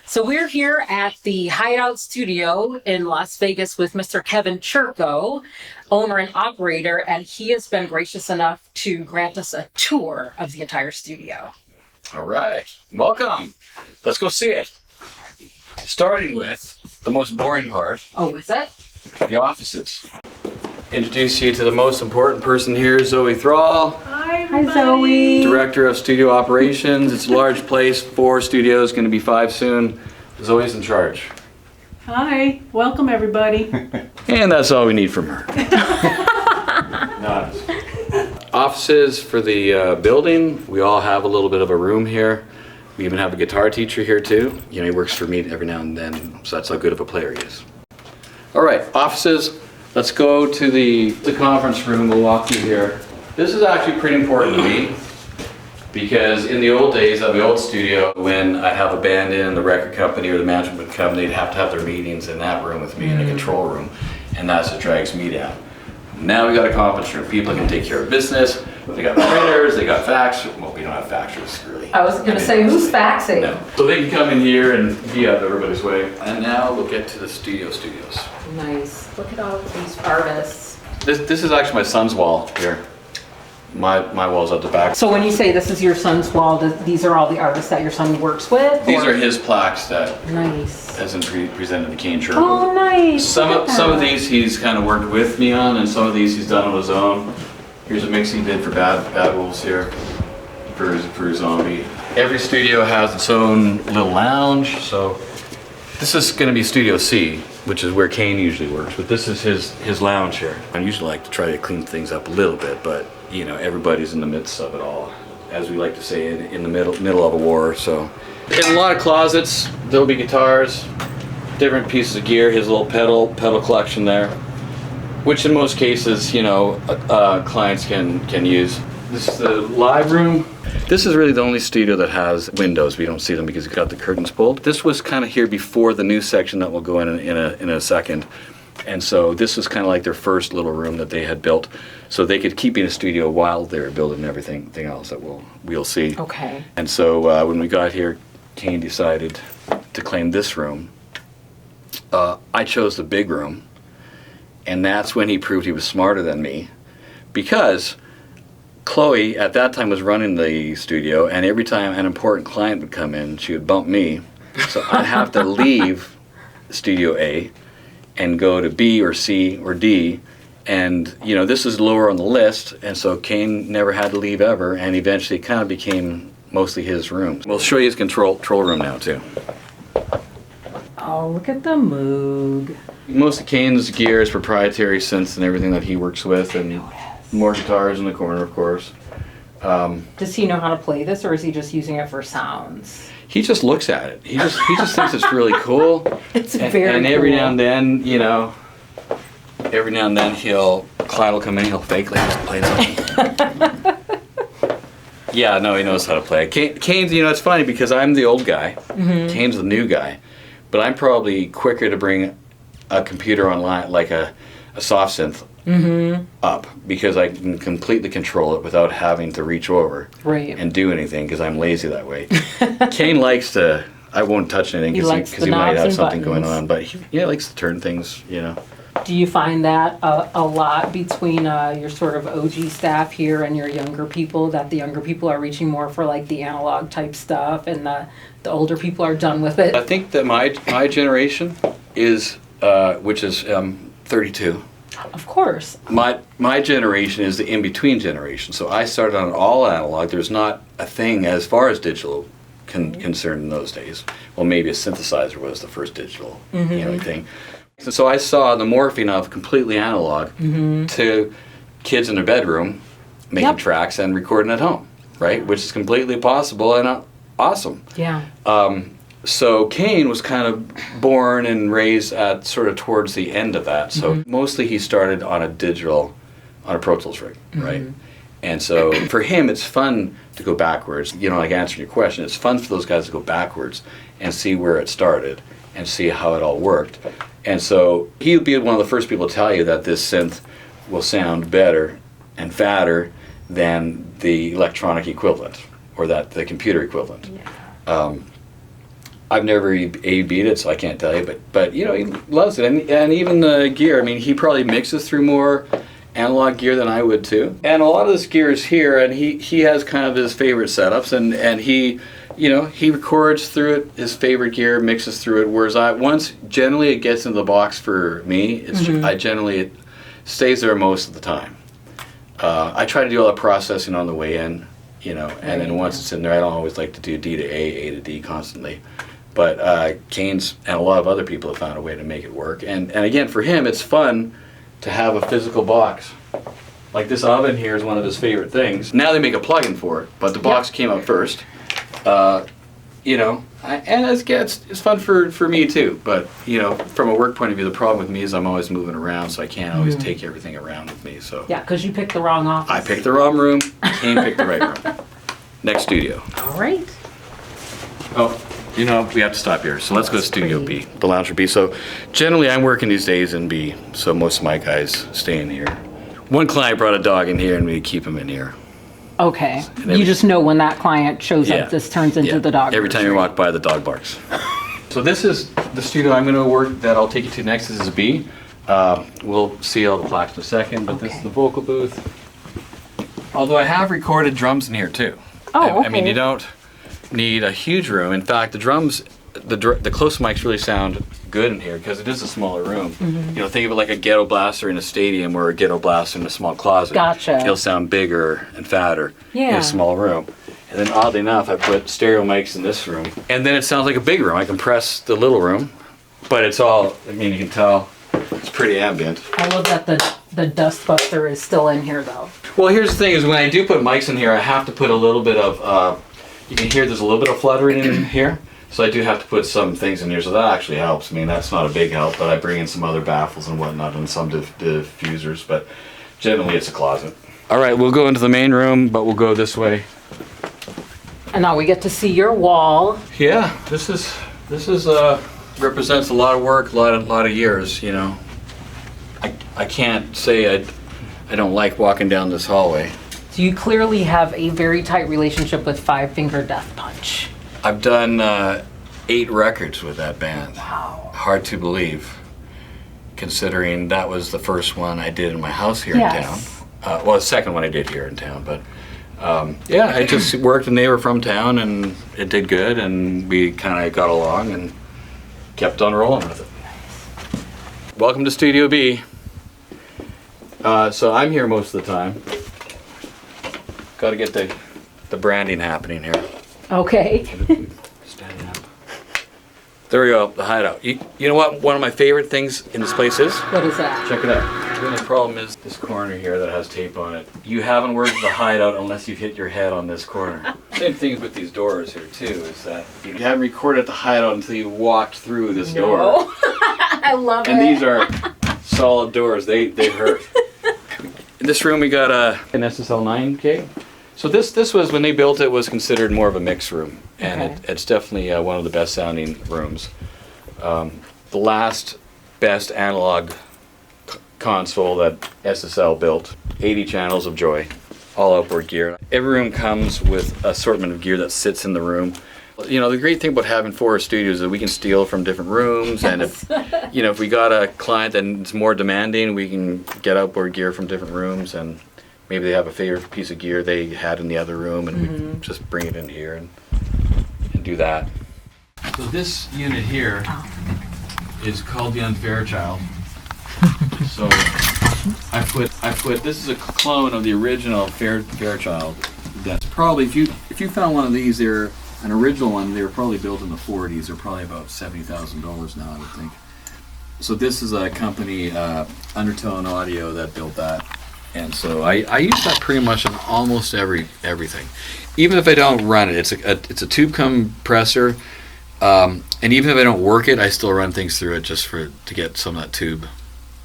So we're here at the Hideout studio in Las Vegas with Mr. Kane Churko, owner and operator, and he has been gracious enough to grant us a tour of the entire studio. All right, welcome. Let's go see it. Starting with the most boring part. Oh, is it? The offices. Introduce you to the most important person here, Zoe Thrall. Hi, Zoe. Director of Studio Operations. It's a large place, 4 studios, going to be 5 soon. Zoe's in charge. Hi, welcome everybody. And that's all we need from her. Nice. Offices for the building. We all have a little bit of a room here. We even have a guitar teacher here too. You know, he works for me every now and then, so that's how good of a player he is. All right, offices. Let's go to the conference room. We'll walk through here. This is actually pretty important to me because in the old days of the old studio, when I'd have a band in, the record company or the management would come, they'd have to have their meetings in that room with me in the control room, and that's what drags me down. Now we got a conference room. People can take care of business. They got printers, they got fax. Well, we don't have faxers really. I was going to say, who's faxing? No. So they can come in here and be out of everybody's way. And now we'll get to the studios. Nice. Look at all of these artists. This is actually my son's wall here. My wall's at the back. So when you say this is your son's wall, these are all the artists that your son works with? These are his plaques that Nice. has been presented to Kane Churko. Oh, nice. Some of these he's kind of worked with me on, and some of these he's done on his own. Here's a mix he did for Bad Wolves here, for Zombie. Every studio has its own little lounge, so this is going to be Studio C, which is where Kane usually works, but this is his lounge here. I usually like to try to clean things up a little bit, but you know, everybody's in the midst of it all, as we like to say, in the middle of a war. So in a lot of closets, there'll be guitars, different pieces of gear, his little pedal collection there, which in most cases, you know, clients can use. This is the live room. This is really the only studio that has windows. We don't see them because it's got the curtains pulled. This was kind of here before the new section that we'll go in a second. And so this was kind of like their first little room that they had built, so they could keep in a studio while they were building everything else that we'll see. Okay. And so when we got here, Kane decided to claim this room. I chose the big room, and that's when he proved he was smarter than me, because Khloe at that time was running the studio, and every time an important client would come in, she would bump me, so I'd have to leave Studio A and go to B or C or D, and you know, this is lower on the list, and so Kane never had to leave ever, and eventually it kind of became mostly his room. We'll show you his control room now too. Oh, look at the Moog. Most of Kane's gear is proprietary synths and everything that he works with, and more guitars in the corner, of course. Does he know how to play this, or is he just using it for sounds? He just looks at it. He just thinks it's really cool. It's and, very and every cool. now and then, you know, Clyde will come in, he'll fake like he's playing something. Yeah, no, he knows how to play. Kane's, you know, it's funny because I'm the old guy. Mm-hmm. Kane's the new guy. But I'm probably quicker to bring a computer online, like a soft synth, up, because I can completely control it without having to reach over and do anything, because I'm lazy that way. Kane likes to, I won't touch anything because he might have something going on, but he likes to turn things, you know. Do you find that a lot between your sort of OG staff here and your younger people, that the younger people are reaching more for like the analog type stuff, and the older people are done with it? I think that my generation is, which is 32. Of course. My generation is the in-between generation. So I started on all analog. There's not a thing as far as digital concerned in those days. Well, maybe a synthesizer was the first digital thing. So I saw the morphing of completely analog to kids in their bedroom making tracks and recording at home, right? Which is completely possible and awesome. Yeah. So Kane was kind of born and raised at sort of towards the end of that. So mostly he started on a Pro Tools rig, right? And so for him, it's fun to go backwards. You know, like answering your question, it's fun for those guys to go backwards and see where it started and see how it all worked. And so he would be one of the first people to tell you that this synth will sound better and fatter than the electronic equivalent, or that the computer equivalent. Yeah. I've never A/B'd it, so I can't tell you. But you know, he loves it, and even the gear. I mean, he probably mixes through more analog gear than I would too. And a lot of this gear is here, and he has kind of his favorite setups, and he. You know, he records through it, his favorite gear, mixes through it, whereas generally it gets into the box for me, it stays there most of the time. I try to do all the processing on the way in, you know, and then once it's in there, I don't always like to do D to A to D constantly. But Kane's and a lot of other people have found a way to make it work. And again, for him, it's fun to have a physical box. Like this oven here is one of his favorite things. Now they make a plug-in for it, but the box came out first. You know, and it's fun for me too. But you know, from a work point of view, the problem with me is I'm always moving around, so I can't always take everything around with me. So Yeah, because you picked the wrong office. I picked the wrong room. Kane picked the right room. Next studio. All right. Oh, you know, we have to stop here. So let's go to Studio B, the lounge for B. So generally, I'm working these days in B. So most of my guys stay in here. One client brought a dog in here, and we keep him in here. Okay. You just know when that client shows up, this turns into the dog. Every time you walk by, the dog barks. So this is the studio I'm going to work that I'll take you to next. This is B. We'll see all the plaques in a second, but this is the vocal booth. Although I have recorded drums in here too. Oh, okay. I mean, you don't need a huge room. In fact, the drums, the close mics really sound good in here because it is a smaller room. You know, think of it like a ghetto blaster in a stadium or a ghetto blaster in a small closet. Gotcha. It'll sound bigger and fatter in Yeah. a small room. And then oddly enough, I put stereo mics in this room. And then it sounds like a big room. I compress the little room, but it's all, I mean, you can tell it's pretty ambient. I love that the dust buster is still in here though. Well, here's the thing is when I do put mics in here, I have to put a little bit of, you can hear there's a little bit of fluttering in here. So I do have to put some things in here, so that actually helps. I mean, that's not a big help, but I bring in some other baffles and whatnot and some diffusers, but generally it's a closet. All right, we'll go into the main room, but we'll go this way. And now we get to see your wall. Yeah, this is represents a lot of work, a lot of years, you know. I can't say I don't like walking down this hallway. So you clearly have a very tight relationship with Five Finger Death Punch. I've done 8 records with that band. Wow. Hard to believe, considering that was the first one I did in my house here Yes. in town. Well, the second one I did here in town, but yeah, I just worked and they were from town and it did good and we kind of got along and kept on rolling with it. Welcome to Studio B. So I'm here most of the time. Got to get the branding happening here. Okay. Standing up. There we go, the Hideout. You know what one of my favorite things in this place is? What is that? Check it out. The only problem is this corner here that has tape on it. You haven't worked the Hideout unless you've hit your head on this corner. Same thing with these doors here too, is that you haven't recorded the Hideout until you walked through this door. I love And it. these are solid doors, they hurt. In this room we got an SSL 9K. So this was, when they built it, was considered more of a mix room, and Okay. it's definitely one of the best sounding rooms. The last best analog console that SSL built, 80 channels of joy, all outboard gear. Every room comes with assortment of gear that sits in the room. You know, the great thing about having 4 studios is that we can steal from different rooms, and if if we got a client that's more demanding, we can get outboard gear from different rooms, and maybe they have a favorite piece of gear they had in the other room, and we just bring it in here and do that. So this unit here is called the Unfair Child. So I put this is a clone of the original Fairchild. That's probably, if you found one of these, they're an original one. They were probably built in the 40s. They're probably about $70,000 now, I would think. So this is a company, Undertone Audio, that built that. And so I use that pretty much on almost everything. Even if I don't run it, it's a tube compressor, and even if I don't work it, I still run things through it just to get some of that tube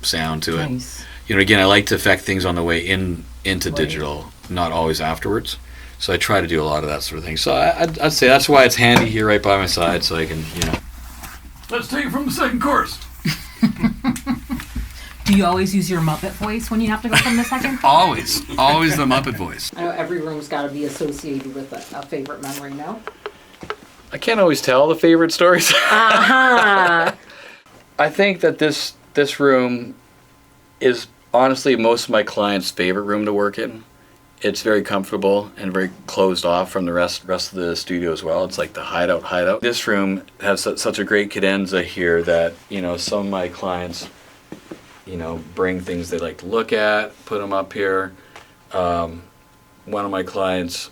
sound to it. Nice. You know, again, I like to affect things on the way into digital, not always afterwards. So I try to do a lot of that sort of thing. So I'd say that's why it's handy here right by my side, so I can, Let's take it from the second chorus. Do you always use your Muppet voice when you have to go from the second? Always the Muppet voice. I know every room's got to be associated with a favorite memory, no? I can't always tell the favorite stories. Uh-huh. I think that this room is honestly most of my clients' favorite room to work in. It's very comfortable and very closed off from the rest of the studio as well. It's like the hideout. This room has such a great cadenza here that, you know, some of my clients, you know, bring things they like to look at, put them up here. One of my clients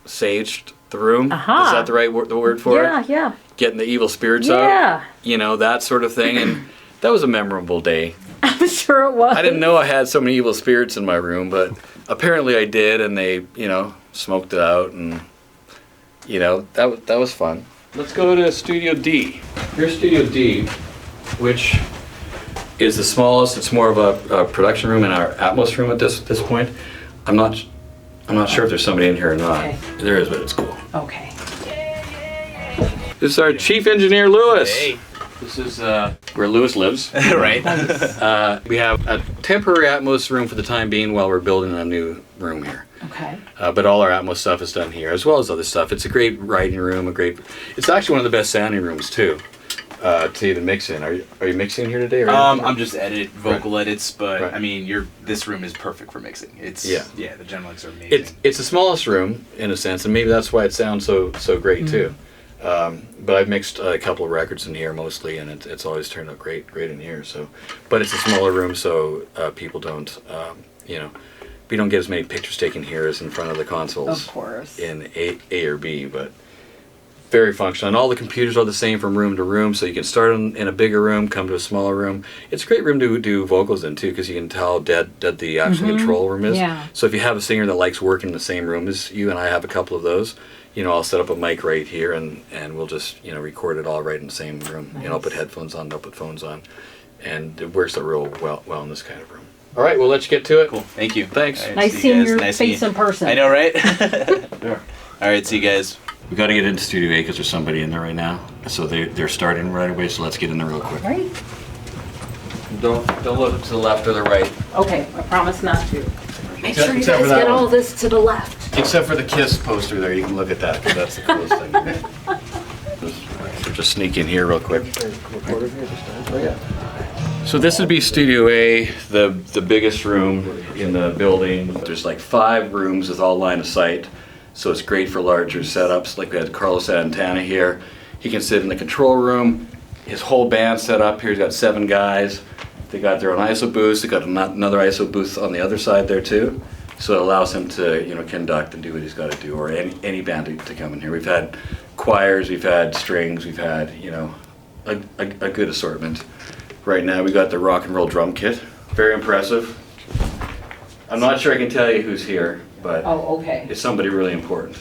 saged the room. Uh-huh. Is that the right the word for it? Yeah. Getting the evil spirits Yeah. out. You know, that sort of thing. And that was a memorable day. I'm sure it was. I didn't know I had so many evil spirits in my room, but apparently I did, and they, you know, smoked it out, and, you know, that was fun. Let's go to Studio D. Here's Studio D, which is the smallest. It's more of a production room and our Atmos room at this point. I'm not sure if there's somebody in here or not. Okay. There is, but it's cool. Okay. This is our chief engineer, Lewis. Hey. This is where Lewis lives. Right. We have a temporary Atmos room for the time being while we're building a new room here. Okay. But all our Atmos stuff is done here, as well as other stuff. It's a great writing room. It's actually one of the best sounding rooms too, to even mix in. Are you mixing here today? Or I'm just vocal edits, but Right. I mean, this room is perfect for mixing. It's Yeah. the generics are amazing. It's the smallest room in a sense, and maybe that's why it sounds so great too. But I've mixed a couple of records in here mostly, and it's always turned out great in here. So, but it's a smaller room, so people don't, you know, we don't get as many pictures taken here as in front of the consoles. Of course. In A or B, but very functional. And all the computers are the same from room to room, so you can start in a bigger room, come to a smaller room. It's a great room to do vocals in too, because you can tell how dead the actual control room is. Yeah. So if you have a singer that likes working in the same room as you, and I have a couple of those, you know, I'll set up a mic right here, and we'll just, you know, record it all right in the same room. Nice. You know, I'll put headphones on, they'll put phones on, and it works out real well in this kind of room. All right, well, let's get to it. cool. Thank you. Thanks. All right, Nice see you seeing guys. your Nice face seeing in person. I know, right? There. All right, see you guys. We got to get into Studio A because there's somebody in there right now. So they're starting right away, so let's get in there real quick. Right? Don't look to the left or the right. Okay, I promise not to. Make Except- sure you except for guys that get one. all this to the left. Except for the Kiss poster there, you can look at that because that's the coolest thing. Just sneak in here real quick. So this would be Studio A, the biggest room in the building. There's like 5 rooms with all line of sight, so it's great for larger setups. Like we had Carlos Santana here. He can sit in the control room. His whole band set up here. He's got 7 guys. They got their own ISO booths. They got another ISO booth on the other side there too. So it allows him to, you know, conduct and do what he's got to do, or any band to come in here. We've had choirs, we've had strings, we've had, you know, a good assortment. Right now we got the rock and roll drum kit. Very impressive. I'm not sure I can tell you who's here, but Oh, okay. it's somebody really important.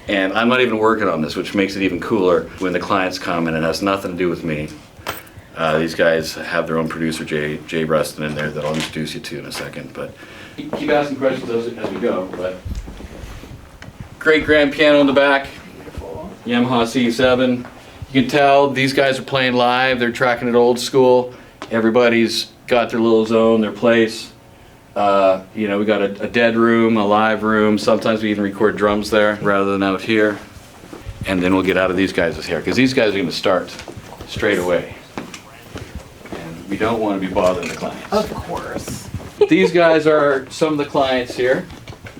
And I'm not even working on this, which makes it even cooler when the clients come and it has nothing to do with me. These guys have their own producer, Jay Rustin, in there that I'll introduce you to in a second. But keep asking questions as we go. But great grand piano in the back, Yamaha C7. You can tell these guys are playing live. They're tracking it old school. Everybody's got their little zone, their place. You know, we got a dead room, a live room. Sometimes we even record drums there rather than out here. And then we'll get out of these guys' hair, because these guys are going to start straight away. And we don't want to be bothering the clients. Of course. These guys are some of the clients here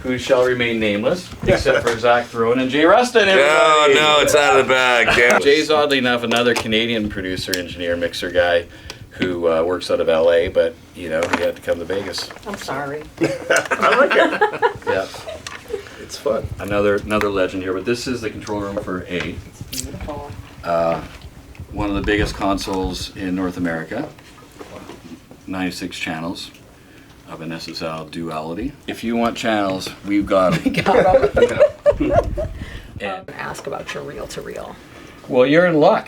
who shall remain nameless, except for Zach Throne and Jay Rustin. Everybody. No, it's out of the bag. Damn. Jay's oddly enough another Canadian producer, engineer, mixer guy who works out of LA, but you know, he had to come to Vegas. I'm sorry. I like it. Yeah, It's fun. another legend here. But this is the control room for A, Beautiful. one of the biggest consoles in North America. 96 channels of an SSL duality. If you want channels, we've got them. Got 'em. And, Ask about your reel to reel. well, you're in luck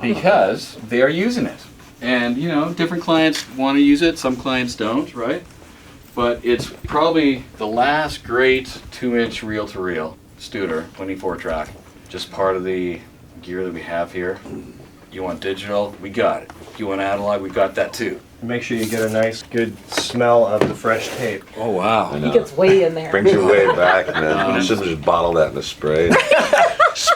because they are using it. And you know, different clients want to use it, some clients don't, right? But it's probably the last great 2-inch reel-to-reel Studer 24-track. Just part of the gear that we have here. You want digital? We got it. You want analog? We got that too. Make sure you get a nice, good smell of the fresh tape. Oh wow! He gets way in there. Brings you way back, man. You should just bottle that in a spray.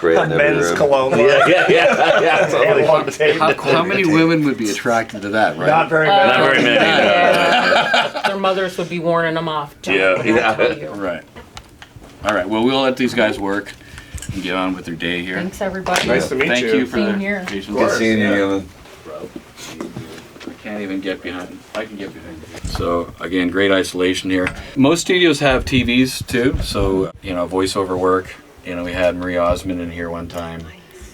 great. A men's cologne line. Yeah. And one table. How many women would be attracted to that, right? Not very many. Not very many. No. Yeah. Their mothers would be warning them off. Don't Yeah, let me yeah. tell you. Right. All right. Well, we'll let these guys work and get on with their day here. Thanks, everybody. Nice to meet Thank you. you for Same the here. patience. Good seeing you, Yeah. Ewan. I can't even get behind. I can get behind you. So again, great isolation here. Most studios have TVs too, so voiceover work. We had Marie Osmond in here one time,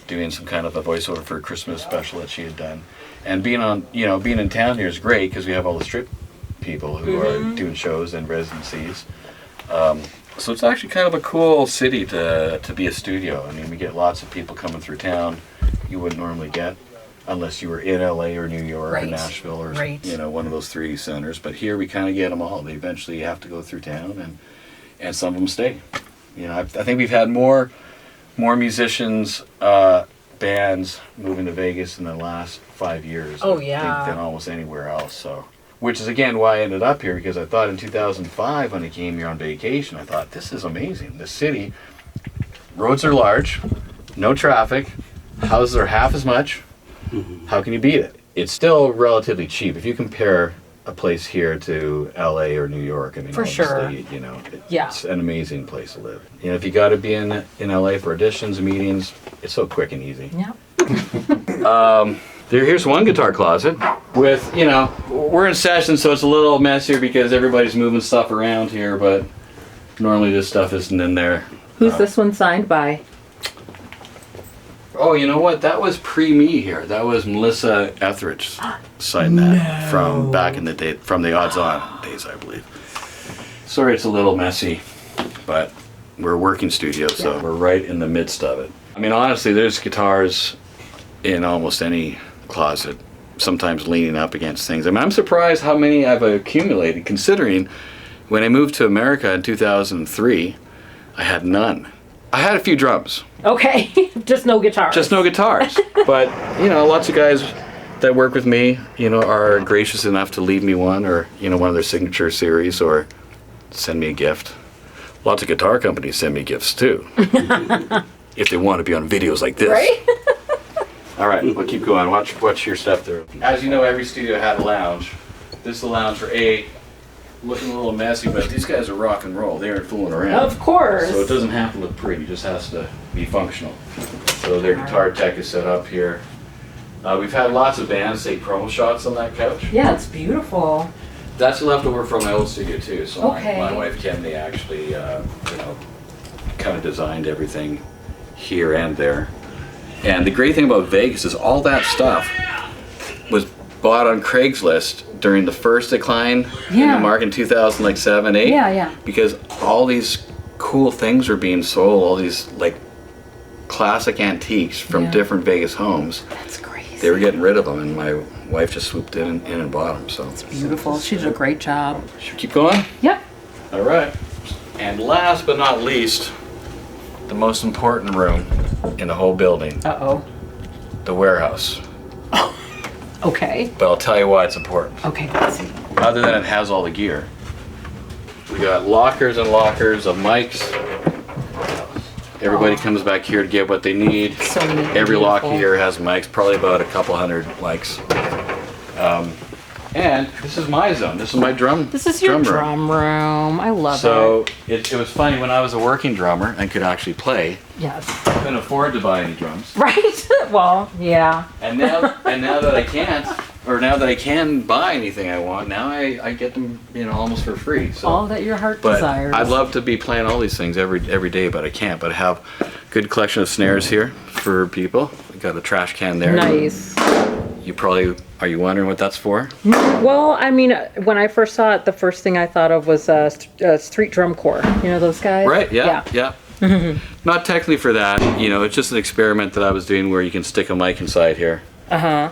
doing some kind of a voiceover for a Christmas special that she had done. And being in town here is great because we have all the strip people who are doing shows and residencies. So it's actually kind of a cool city to be a studio. I mean, we get lots of people coming through town you wouldn't normally get unless you were in LA or New York or Right. Nashville or Right. one of those three centers. But here we kind of get them all. They eventually have to go through town, and some of them stay. I think we've had more musicians, bands moving to Vegas in the last 5 years. Oh, I think, yeah. than almost anywhere else. So, which is again why I ended up here, because I thought in 2005 when I came here on vacation, I thought this is amazing. This city, roads are large, no traffic, houses are half as much. How can you beat it? It's still relatively cheap if you compare a place here to LA or New York. I mean, For sure. obviously, Yeah. it's an amazing place to live. If you got to be in LA for auditions and meetings, it's so quick and easy. Yeah. Here's one guitar closet with, we're in session, so it's a little messier because everybody's moving stuff around here, but normally this stuff isn't in there. Who's this one signed by? Oh, you know what? That was pre-me here. That was Melissa Etheridge signed that from back in the day, from the Odds On days, I believe. Sorry, it's a little messy, but we're a working studio, so we're right in the midst of it. I mean, honestly, there's guitars in almost any closet, sometimes leaning up against things. I mean, I'm surprised how many I've accumulated, considering when I moved to America in 2003, I had none. I had a few drums. Okay. Just no guitar. Just no guitars. But, lots of guys that work with me, are gracious enough to leave me one or, one of their signature series or send me a gift. Lots of guitar companies send me gifts too. If they want to be on videos like this. Right? All right, we'll keep going. Watch your stuff there. As you know, every studio had a lounge. This is the lounge for 8. Looking a little messy, but these guys are rock and roll. They aren't fooling around. Of course. So it doesn't have to look pretty, it just has to be functional. So their guitar tech is set up here. We've had lots of bands take promo shots on that couch. Yeah, it's beautiful. That's a leftover from my old studio too. So Okay. my wife Kemnay actually, kind of designed everything here and there. And the great thing about Vegas is all that stuff was bought on Craigslist during the first decline in Yeah. the market in 2007, 8. Yeah. Because all these cool things were being sold, all these classic antiques from Yeah. different Vegas homes. That's crazy. They were getting rid of them, and my wife just swooped in and bought them. So Beautiful. She did a great job. should we keep going? Yep. All right. And last but not least, the most important room in the whole building, Uh-oh. the warehouse. Okay. But I'll tell you why it's important. Okay, let's see. Other than it has all the gear, we got lockers and lockers of mics. Everybody comes back here to get what they need. So neat and Every locker beautiful. here has mics, probably about a couple hundred mics. And this is my zone. This is my drum. This is your room. drum room. I love So it was funny when I was a working drummer and could actually play. it. Yes. I couldn't afford to buy any drums. Right? Well, yeah. And now that I can't, or now that I can buy anything I want, now I get them, almost for free. So, All that your heart but desires. I'd love to be playing all these things every day, but I can't. But I have a good collection of snares here for people. I got a trash can there. Nice. Are you wondering what that's for? Well, I mean, when I first saw it, the first thing I thought of was Street Drum Corps. You know those guys? Right, yeah. Not technically for that, it's just an experiment that I was doing where you can stick a mic inside here. Uh-huh.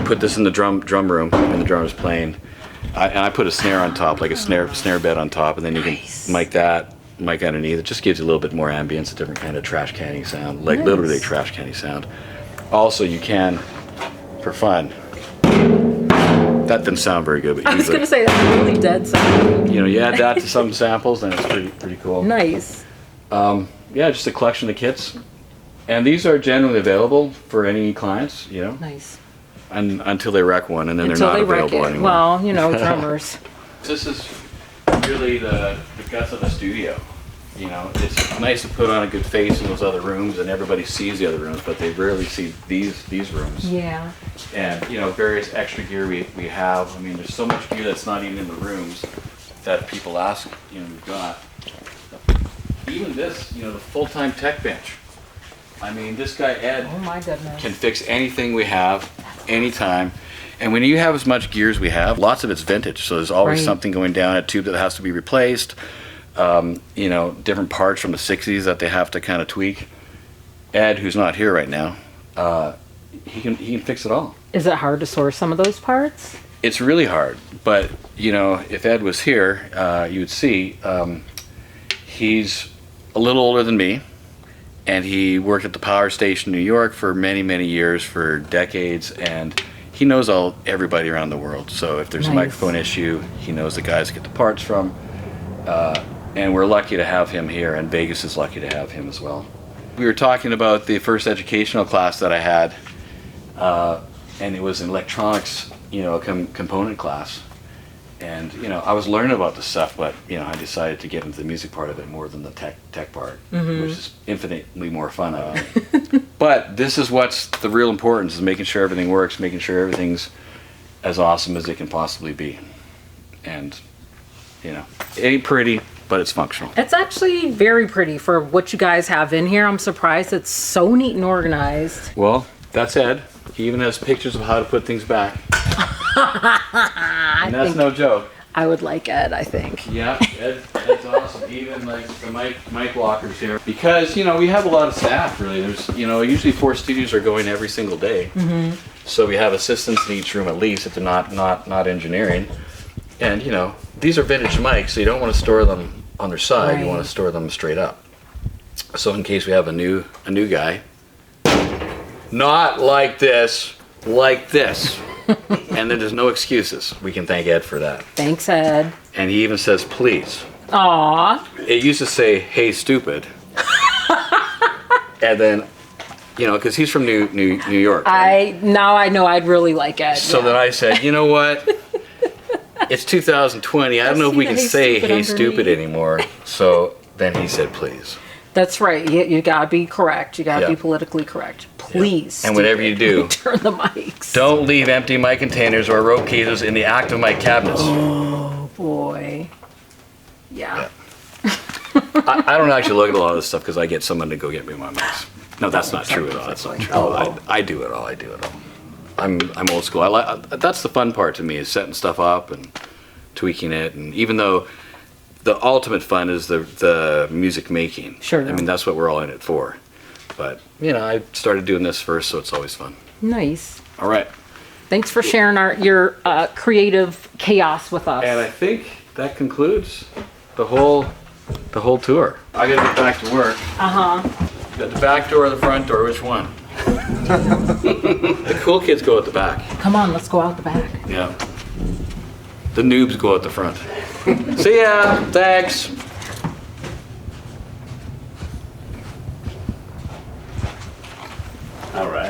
Put this in the drum room when the drummer's playing. And I put a snare on top, like a snare bed on top, and then you can mic underneath. It just gives you a little bit more ambience, a different kind of trash canning sound, like literally a trash canning sound. Also, you can, for fun, that didn't sound very good, but I was going to say that's really dead sounding. you add that to some samples, and it's pretty cool. Nice. Yeah, just a collection of kits. And these are generally available for any clients, you know, Nice. and until they wreck one, and then Until they're they not wreck available it. anymore. Well, you know, drummers. This is really the guts of the studio. You know, it's nice to put on a good face in those other rooms, and everybody sees the other rooms, but they rarely see these rooms. Yeah. And you know, various extra gear we have. I mean, there's so much gear that's not even in the rooms that people ask. You know, we've got even this. You know, the full-time tech bench. I mean, this guy Ed Oh my goodness. can fix anything we have, anytime. And when you have as much gear as we have, lots of it's vintage. So there's always Right. something going down, a tube that has to be replaced. You know, different parts from the 60s that they have to kind of tweak. Ed, who's not here right now, he can fix it all. Is it hard to source some of those parts? It's really hard, but you know, if Ed was here, you would see he's a little older than me, and he worked at the power station in New York for many years, for decades, and he knows everybody around the world. So if there's a Nice. microphone issue, he knows the guys to get the parts from. And we're lucky to have him here, and Vegas is lucky to have him as well. We were talking about the first educational class that I had, and it was an electronics, you know, component class. And you know, I was learning about this stuff, but you know, I decided to get into the music part of it more than the tech part, which is infinitely more fun. But this is what's the real importance: is making sure everything works, making sure everything's as awesome as it can possibly be. And you know, it ain't pretty, but it's functional. It's actually very pretty for what you guys have in here. I'm surprised it's so neat and organized. Well, that's Ed. He even has pictures of how to put things back. And that's no joke. I would like Ed, I think. Yeah, Ed's awesome. Even like the mic walkers here, because you know we have a lot of staff. Really, there's you know usually 4 studios are going every single day. So we have assistants in each room at least if they're not engineering. And you know these are vintage mics, so you don't want to store them on their side. You Right. want to store them straight up. So in case we have a new guy, not like this, like this. And then there's no excuses. We can thank Ed for that. Thanks, Ed. And he even says please. Aw. It used to say hey stupid. And then, you know, because he's from New York. Right? Now I know I'd really like Ed. So then I said, you know what? It's 2020. I don't know if we can say hey stupid anymore. So then he said please. That's right. You gotta be correct. You gotta Yeah. be politically correct. Please. And whatever you do, turn the mics. don't leave empty mic containers or rope cases in the active mic cabinets. Oh boy. Yeah. I don't actually look at a lot of this stuff because I get someone to go get me my mics. No, that's not true at all. That's not true. I do it all. I do it all. I'm old school. That's the fun part to me, is setting stuff up and tweaking it. And even though the ultimate fun is the music making. Sure. I mean, that's what we're all in it for. But you know, I started doing this first, so it's always fun. Nice. All right. Thanks for sharing your creative chaos with us. And I think that concludes the whole tour. I gotta get back to work. You got the back door or the front door, which one? The cool kids go at the back. Come on, let's go out the back. Yeah. The noobs go at the front. See ya, thanks. All right.